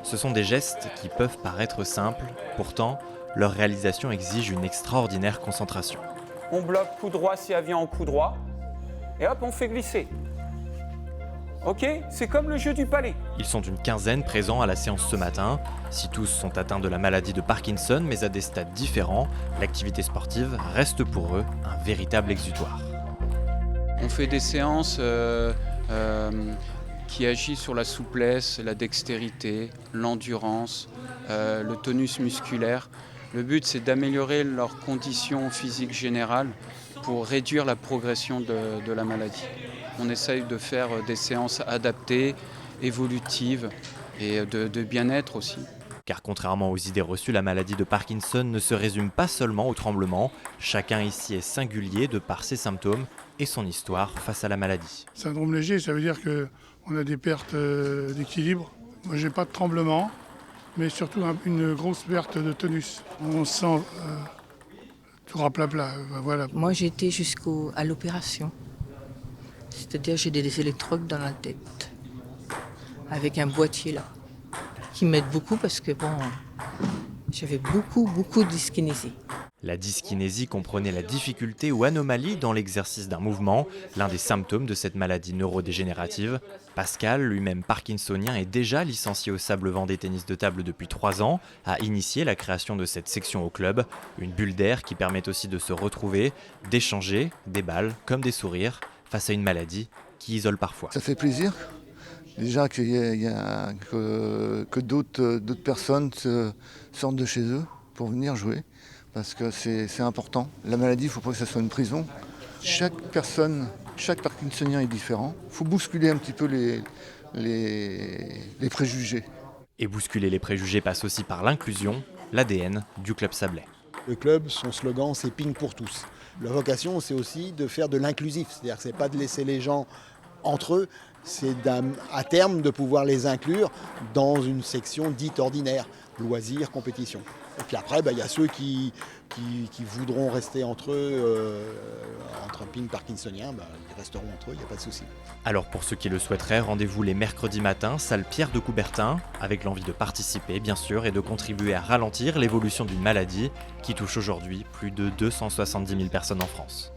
Ce sont des gestes qui peuvent paraître simples, pourtant, leur réalisation exige une extraordinaire concentration. On bloque coup droit si elle vient en coup droit, et hop, on fait glisser. Ok, c'est comme le jeu du palais. Ils sont une quinzaine présents à la séance ce matin. Si tous sont atteints de la maladie de Parkinson, mais à des stades différents, l'activité sportive reste pour eux un véritable exutoire. On fait des séances qui agissent sur la souplesse, la dextérité, l'endurance, le tonus musculaire. Le but, c'est d'améliorer leurs conditions physiques générales pour réduire la progression de la maladie. On essaye de faire des séances adaptées, évolutives et de bien-être aussi. Car contrairement aux idées reçues, la maladie de Parkinson ne se résume pas seulement au tremblement. Chacun ici est singulier de par ses symptômes et son histoire face à la maladie. Syndrome léger, ça veut dire qu'on a des pertes d'équilibre. Moi, j'ai pas de tremblement, mais surtout une grosse perte de tonus. On se sent tout raplapla. Voilà. Moi, j'ai été jusqu'à l'opération. C'est-à-dire j'ai des électrodes dans la tête, avec un boîtier là, qui m'aide beaucoup parce que bon, j'avais beaucoup de dyskinésie. La dyskinésie comprenait la difficulté ou anomalie dans l'exercice d'un mouvement, l'un des symptômes de cette maladie neurodégénérative. Pascal, lui-même parkinsonien, est déjà licencié au Sable Vendée Tennis de Table depuis 3 ans, a initié la création de cette section au club, une bulle d'air qui permet aussi de se retrouver, d'échanger des balles comme des sourires face à une maladie qui isole parfois. Ça fait plaisir, déjà que d'autres personnes sortent de chez eux pour venir jouer, parce que c'est important. La maladie, il ne faut pas que ça soit une prison. Chaque personne, chaque parkinsonien est différent. Il faut bousculer un petit peu les préjugés. Et bousculer les préjugés passe aussi par l'inclusion, l'ADN du club sablais. Le club, son slogan, c'est Ping pour tous. La vocation, c'est aussi de faire de l'inclusif, c'est-à-dire que ce n'est pas de laisser les gens entre eux, c'est à terme de pouvoir les inclure dans une section dite ordinaire, loisirs, compétition. Et puis après, y a ceux qui voudront rester entre eux, entre ping parkinsoniens, ils resteront entre eux, il n'y a pas de souci. Alors pour ceux qui le souhaiteraient, rendez-vous les mercredis matins, salle Pierre de Coubertin, avec l'envie de participer bien sûr et de contribuer à ralentir l'évolution d'une maladie qui touche aujourd'hui plus de 270 000 personnes en France.